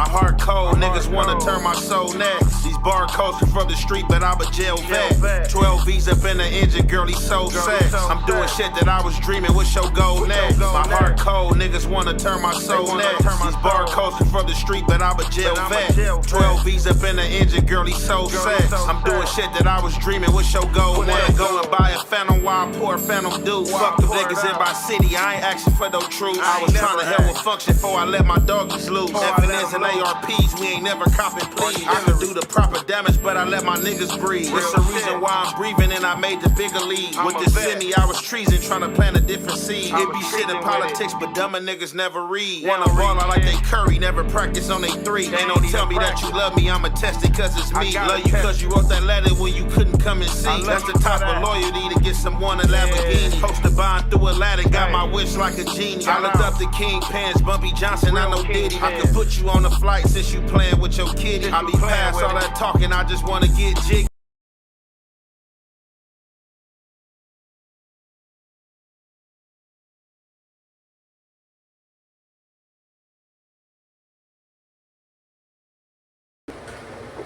My heart cold, niggas wanna turn my soul next. These barcodes are from the street, but I'm a jail vet. 12 V's up in the engine, girl, he's so sex. I'm doing shit that I was dreaming, what's your goal next? My heart cold, niggas wanna turn my soul next. These barcodes are from the street, but I'm a jail vet. 12 V's up in the engine, girl, he's so sex. I'm doing shit that I was dreaming, what's your goal next? Go and buy a Phantom while I pour Phantom Deuce. Fuck the niggas in my city, I ain't asking for no truth. I was trying to help with function before I let my doggies loose. FNS and ARPs, we ain't never copping please. I could do the proper damage, but I let my niggas breathe. It's the reason why I'm breathing and I made the bigger league. With the semi, I was treason, trying to plant a different seed. It be shit in politics, but dumber niggas never read. Wanna ball out like they Curry, never practice on they three. Ain't no tell me that you love me, I'ma test it cause it's me. Love you cause you wrote that letter when you couldn't come and see. That's the type of loyalty to get someone a Lamborghini. Post to bond through a ladder, got my wish like a genie. I looked up the King Pants, Bumpy Johnson, I know Diddy. I could put you on a flight since you playing with your kitty. I be past all that talking, I just wanna get jiggy.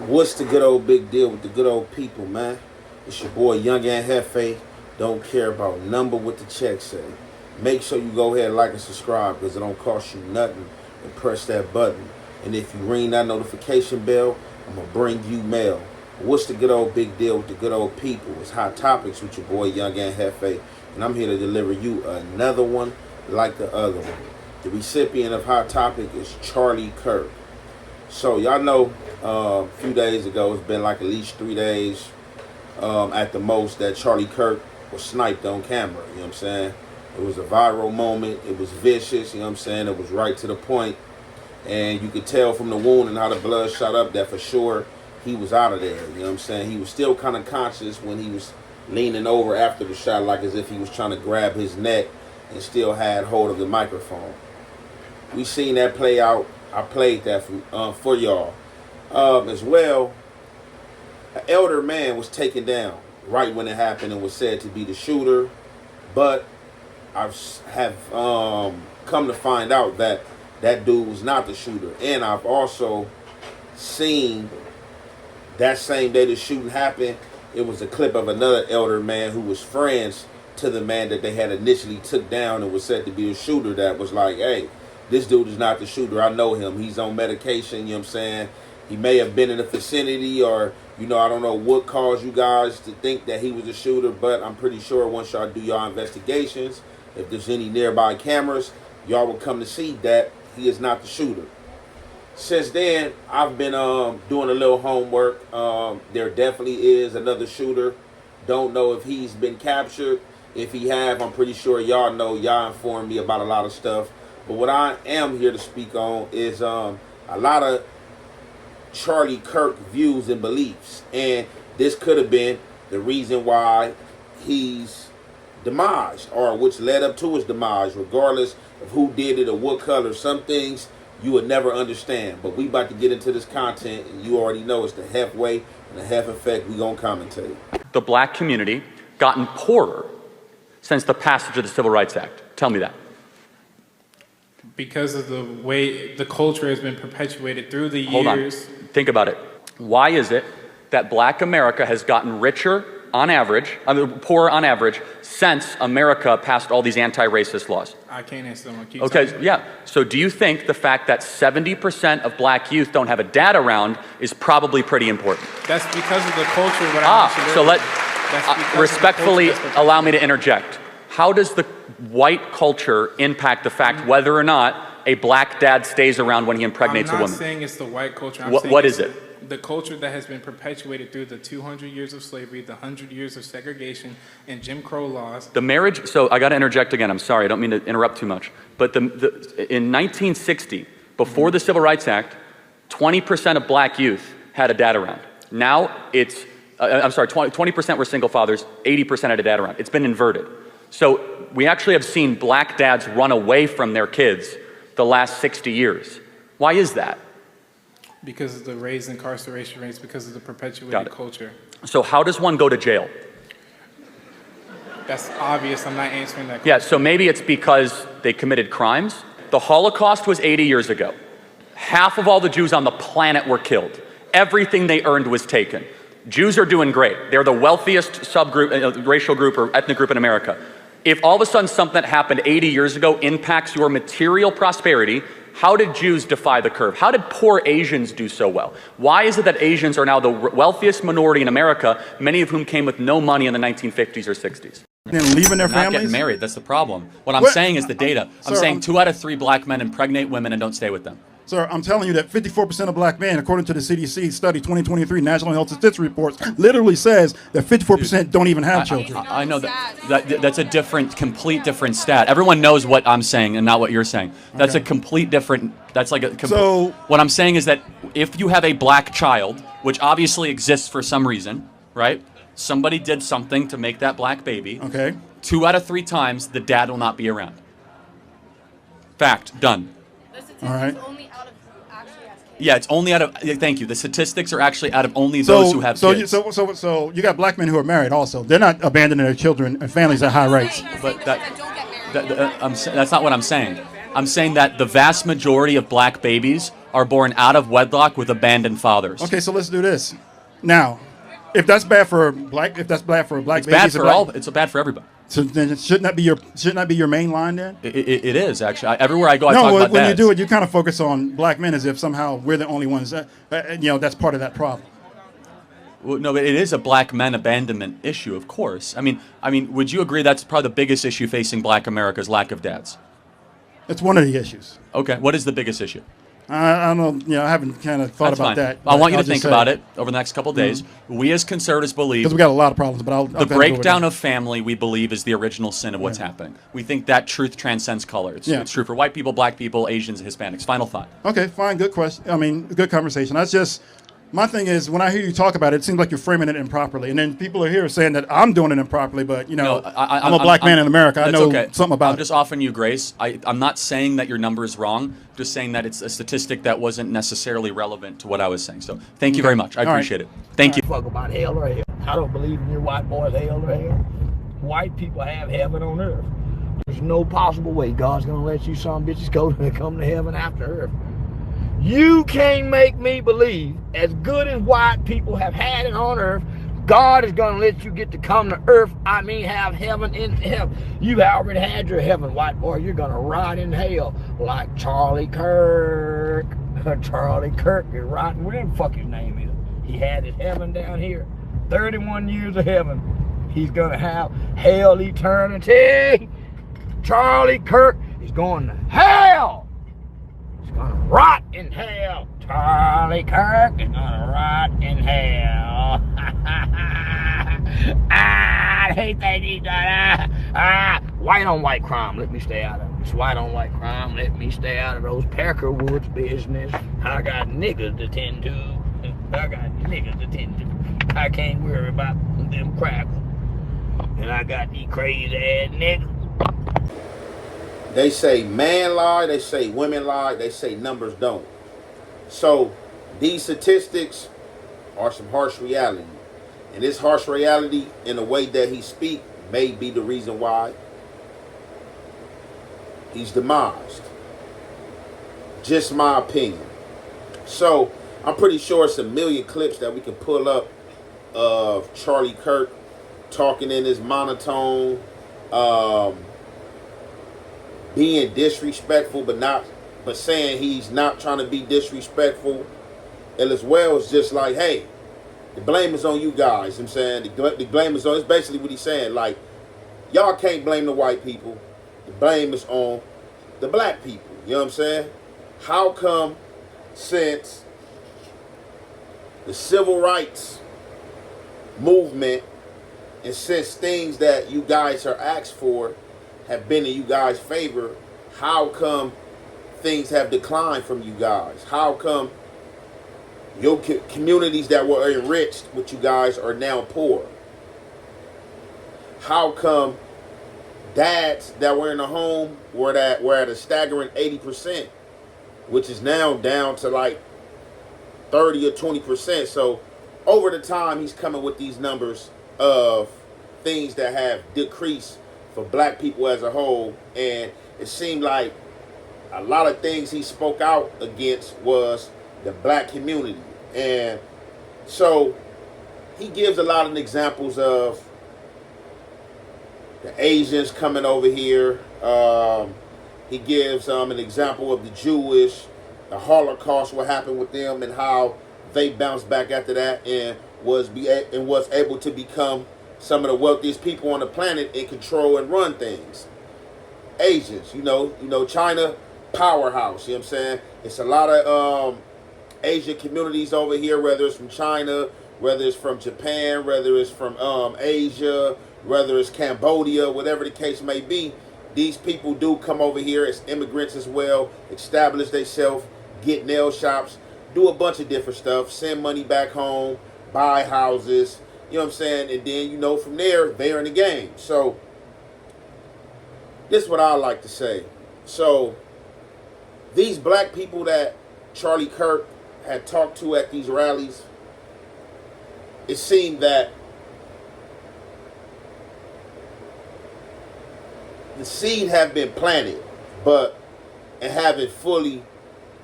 What's the good old big deal with the good old people, man? It's your boy Young and Hefe. Don't care about number what the check say. Make sure you go ahead and like and subscribe because it don't cost you nothing. And press that button. And if you ring that notification bell, I'm going to bring you mail. What's the good old big deal with the good old people? It's Hot Topics with your boy Young and Hefe. And I'm here to deliver you another one like the other one. The recipient of Hot Topic is Charlie Kirk. So y'all know a few days ago, it's been like at least 3 days at the most that Charlie Kirk was sniped on camera. You know what I'm saying? It was a viral moment. It was vicious. You know what I'm saying? It was right to the point. And you could tell from the wound and how the blood shot up that for sure he was out of there. You know what I'm saying? He was still kind of conscious when he was leaning over after the shot, like as if he was trying to grab his neck and still had hold of the microphone. We seen that play out. I played that for y'all. As well, an elder man was taken down right when it happened and was said to be the shooter. But I have come to find out that that dude was not the shooter. And I've also seen that same day the shooting happened, it was a clip of another elder man who was friends to the man that they had initially took down and was said to be a shooter that was like, hey, this dude is not the shooter. I know him. He's on medication, you know what I'm saying? He may have been in the vicinity or, you know, I don't know what caused you guys to think that he was a shooter, but I'm pretty sure once y'all do y'all investigations, if there's any nearby cameras, y'all will come to see that he is not the shooter. Since then, I've been doing a little homework. There definitely is another shooter. Don't know if he's been captured. If he have, I'm pretty sure y'all know. Y'all informed me about a lot of stuff. But what I am here to speak on is a lot of Charlie Kirk views and beliefs. And this could have been the reason why he's demised, or which led up to his demise, regardless of who did it or what color. Some things you would never understand. But we about to get into this content, and you already know it's the Hef way and the Hef effect. We gonna commentate. The black community gotten poorer since the passage of the Civil Rights Act. Tell me that. Because of the way the culture has been perpetuated through the years. Hold on. Think about it. Why is it that black America has gotten richer on average, poorer on average, since America passed all these anti-racist laws? I can't answer them. Okay, yeah. So do you think the fact that 70% of black youth don't have a dad around is probably pretty important? That's because of the culture. So respectfully allow me to interject. How does the white culture impact the fact whether or not a black dad stays around when he impregnates a woman? I'm not saying it's the white culture. What is it? The culture that has been perpetuated through the 200 years of slavery, the 100 years of segregation, and Jim Crow laws. The marriage, so I got to interject again. I'm sorry, I don't mean to interrupt too much. But in 1960, before the Civil Rights Act, 20% of black youth had a dad around. Now it's, 20% were single fathers, 80% had a dad around. It's been inverted. So we actually have seen black dads run away from their kids the last 60 years. Why is that? Because of the raised incarceration rates, because of the perpetuated culture. So how does one go to jail? That's obvious. I'm not answering that question. Yeah, so maybe it's because they committed crimes. The Holocaust was 80 years ago. Half of all the Jews on the planet were killed. Everything they earned was taken. Jews are doing great. They're the wealthiest subgroup, racial group or ethnic group in America. If all of a sudden something that happened 80 years ago impacts your material prosperity, how did Jews defy the curve? How did poor Asians do so well? Why is it that Asians are now the wealthiest minority in America, many of whom came with no money in the 1950s or 60s? And leaving their Not families? getting married, that's the problem. What I'm saying is the data. I'm Sir, saying 2 out of 3 black men impregnate women and don't stay with them. Sir, I'm telling you that 54% of black men, according to the CDC study 2023 National Health Statistics Reports, literally says that 54% don't even have children. I know that's a complete different stat. Everyone knows what I'm saying and not what you're saying. That's a complete different, that's like a, So- what I'm saying is that if you have a black child, which obviously exists for some reason, right? Somebody did something to make that black baby. Okay. 2 out of 3 times, the dad will not be around. Fact, done. All right. Yeah, it's only out of, thank you. The statistics are actually out of only those who have kids. So you got black men who are married also. They're not abandoning their children and families at high rates. But that's not what I'm saying. I'm saying that the vast majority of black babies are born out of wedlock with abandoned fathers. Okay, so let's do this. Now, if that's bad for black, It's babies, bad for all. It's bad for everybody. So then shouldn't that be your main line then? It is actually. Everywhere I go, I No, talk about when you dads. do it, you kind of focus on black men as if somehow we're the only ones that, that's part of that problem. Well, no, but it is a black men abandonment issue, of course. I mean, would you agree that's probably the biggest issue facing black America is lack of dads? It's one of the issues. Okay, what is the biggest issue? I don't know. I haven't kind of thought That's about fine. that. I want you to I'll think just say- about it over the next couple of days. We as conservatives believe because we got a lot of problems. But I'll the breakdown of family, we believe, is the original sin of what's happening. We think that truth transcends color. It's true for white people, black people, Asians, Hispanics. Final thought. Okay, fine. Good question. I mean, good conversation. That's just my thing is when I hear you talk about it, it seems like you're framing it improperly, and then people are here saying that I'm doing it improperly. But I'm a black man in America. I That's know okay. something about I'm just offering you grace. I'm not saying that your number is wrong. Just saying that it's a statistic that wasn't necessarily relevant to what I was saying. So thank you very much. I appreciate it. Thank you. Fuck about hell or hell. I don't believe in your white boys hell or hell. White people have heaven on earth. There's no possible way God's gonna let you some bitches go to come to heaven after earth. You can't make me believe, as good as white people have had it on earth, God is going to let you get to come to earth. I mean, have heaven in heaven. You already had your heaven, white boy. You're going to rot in hell like Charlie Kirk. Charlie Kirk is rotting. Whatever the fuck his name is. He had his heaven down here. 31 years of heaven. He's going to have hell eternity. Charlie Kirk is going to hell. Gonna rot in hell. Charlie Kirk is gonna rot in hell. I hate that he's white on white crime. Let me stay out of it. It's white on white crime. Let me stay out of those Parker Woods business. I got niggas to tend to. I can't worry about them crackers. And I got these crazy ass niggas. They say man lie, they say women lie, they say numbers don't. So these statistics are some harsh reality. And this harsh reality, in the way that he speak, may be the reason why he's demised. Just my opinion. So I'm pretty sure it's a million clips that we can pull up of Charlie Kirk talking in his monotone, being disrespectful, but saying he's not trying to be disrespectful. And as well as just like, hey, the blame is on you guys. I'm saying the blame is on. It's basically what he's saying. Like, y'all can't blame the white people. The blame is on the black people. You know what I'm saying? How come since the civil rights movement and since things that you guys are asked for have been in you guys' favor, how come things have declined from you guys? How come your communities that were enriched with you guys are now poor? How come dads that were in the home were at a staggering 80%, which is now down to like 30 or 20%? So over the time, he's coming with these numbers of things that have decreased for black people as a whole, and it seemed like a lot of things he spoke out against was the black community. And so he gives a lot of examples of the Asians coming over here. He gives an example of the Jewish, the Holocaust, what happened with them, and how they bounced back after that and was able to become some of the wealthiest people on the planet and control and run things. Asians, you know, China, powerhouse. You know what I'm saying? It's a lot of Asian communities over here, whether it's from China, whether it's from Japan, whether it's from Asia, whether it's Cambodia, whatever the case may be. These people do come over here as immigrants as well, establish themselves, get nail shops, do a bunch of different stuff, send money back home, buy houses, you know what I'm saying? And then, you know, from there, they're in the game. So this is what I like to say. So these black people that Charlie Kirk had talked to at these rallies, it seemed that the seed have been planted, but and haven't fully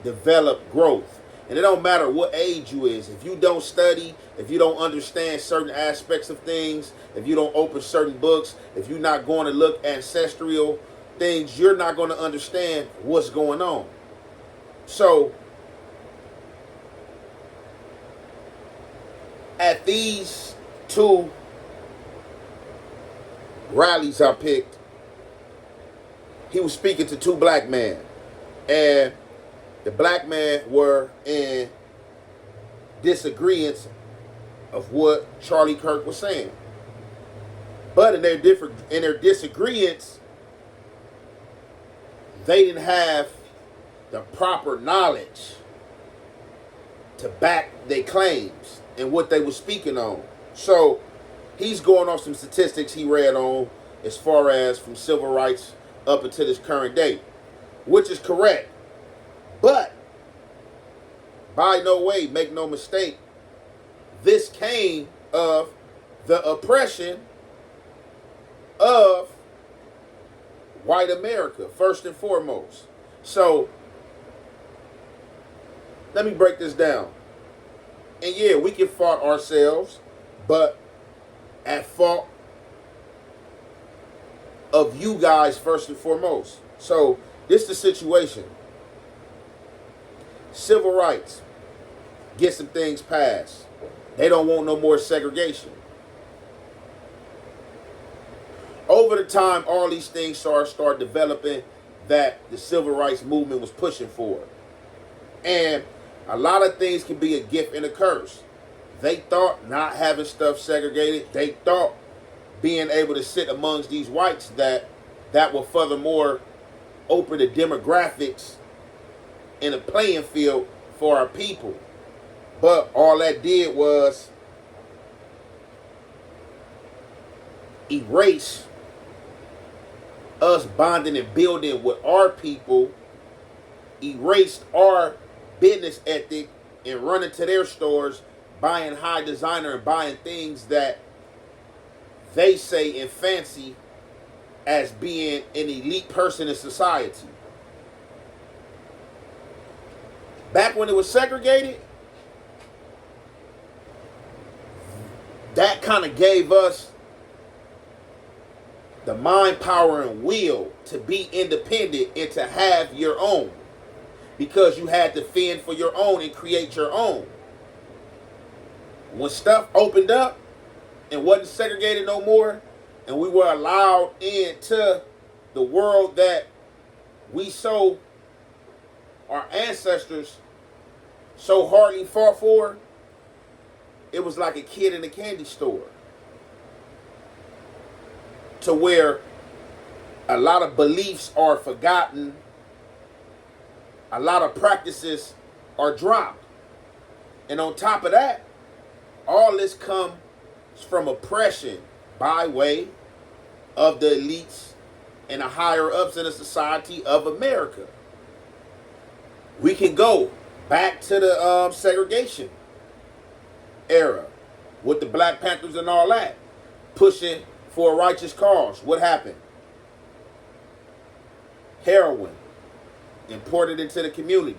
developed growth. And it don't matter what age you is. If you don't study, if you don't understand certain aspects of things, if you don't open certain books, if you're not going to look ancestral things, you're not going to understand what's going on. So at these two rallies I picked, he was speaking to two black men, and the black men were in disagreement of what Charlie Kirk was saying. But in their disagreements, they didn't have the proper knowledge to back their claims and what they were speaking on. So he's going off some statistics he read on as far as from civil rights up until this current date, which is correct. But by no way, make no mistake, this came of the oppression of white America, first and foremost. So let me break this down. And yeah, we can fault ourselves, but at fault of you guys first and foremost. So this is the situation. Civil rights, get some things passed. They don't want no more segregation. Over the time, all these things start developing that the civil rights movement was pushing for. And a lot of things can be a gift and a curse. They thought not having stuff segregated, they thought being able to sit amongst these whites that will furthermore open the demographics in a playing field for our people. But all that did was erase us bonding and building with our people, erased our business ethic and running to their stores, buying high designer and buying things that they say and fancy as being an elite person in society. Back when it was segregated, that kind of gave us the mind, power, and will to be independent and to have your own. Because you had to fend for your own and create your own. When stuff opened up and wasn't segregated no more, and we were allowed into the world that we so, our ancestors so hardly fought for, it was like a kid in a candy store. To where a lot of beliefs are forgotten, a lot of practices are dropped. And on top of that, all this comes from oppression by way of the elites and the higher ups in the society of America. We can go back to the segregation era with the Black Panthers and all that, pushing for a righteous cause. What happened? Heroin, imported into the community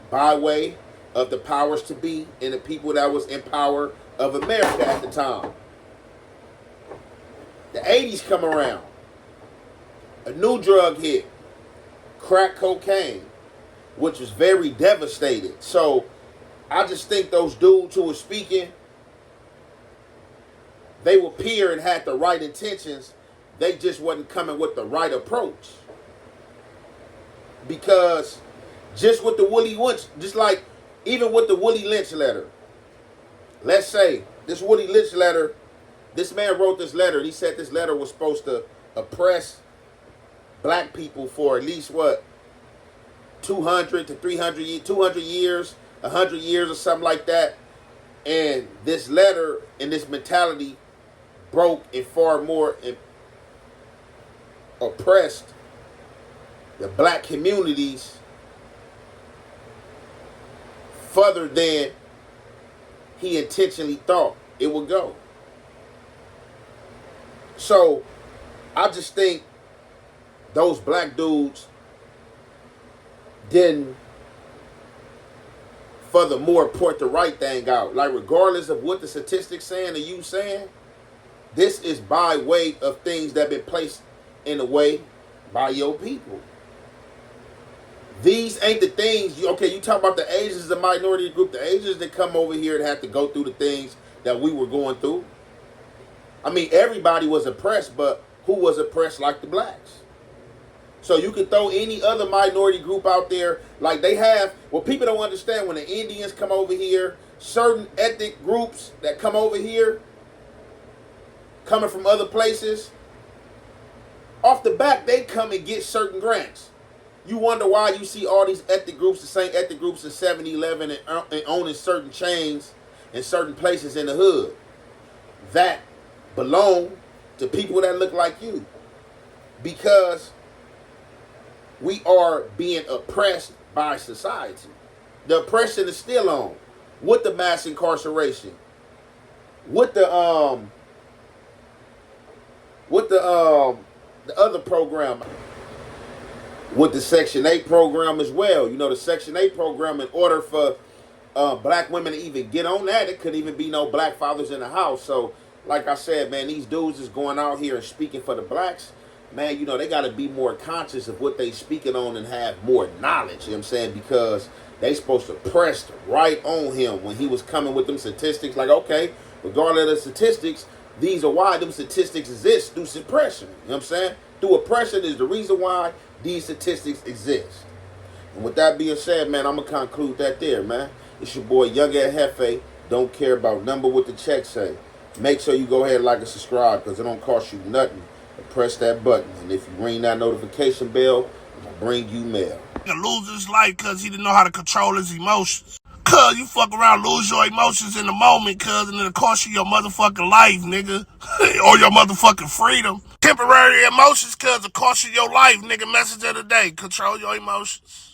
by way of the powers to be and the people that was in power of America at the time. The 80s come around. A new drug hit, crack cocaine, which was very devastating. So I just think those dudes who were speaking, they were pure and had the right intentions. They just wasn't coming with the right approach. Because just with the Willie Lynch, just like even with the Willie Lynch letter, let's say this Willie Lynch letter, this man wrote this letter. And he said this letter was supposed to oppress black people for at least what, 200 to 300, 200 years, 100 years or something like that. And this letter and this mentality broke and far more oppressed the black communities further than he intentionally thought it would go. So I just think those black dudes didn't furthermore point the right thing out. Like regardless of what the statistics saying or you saying, this is by way of things that been placed in a way by your people. These ain't the things, you talk about the Asians, the minority group, the Asians that come over here and have to go through the things that we were going through. I mean, everybody was oppressed, but who was oppressed like the blacks? So you can throw any other minority group out there, like they have, what people don't understand, when the Indians come over here, certain ethnic groups that come over here, coming from other places, off the bat, they come and get certain grants. You wonder why you see all these ethnic groups, the same ethnic groups in 7-Eleven and owning certain chains in certain places in the hood that belong to people that look like you. Because we are being oppressed by society. The oppression is still on with the mass incarceration, with the other program, with the Section 8 program as well. You know, the Section 8 program, in order for black women to even get on that, it couldn't even be no black fathers in the house. So, like I said, man, these dudes is going out here and speaking for the blacks. Man, you know, they got to be more conscious of what they speaking on and have more knowledge, you know what I'm saying? Because they supposed to press right on him when he was coming with them statistics. Like, okay, regardless of the statistics, these are why them statistics exist, through suppression, you know what I'm saying? Through oppression is the reason why these statistics exist. And with that being said, man, I'm going to conclude that there, man. It's your boy, Young Ed Hefe. Don't care about number what the check say. Make sure you go ahead and like and subscribe, because it don't cost you nothing. Press that button, and if you ring that notification bell, I'll bring you mail. He lose his life because he didn't know how to control his emotions. Cuz you fuck around, lose your emotions in the moment, cuz, and it'll cost you your motherfucking life, nigga. Or your motherfucking freedom. Temporary emotions, cuz, will cost you your life, nigga. Message of the day, control your emotions.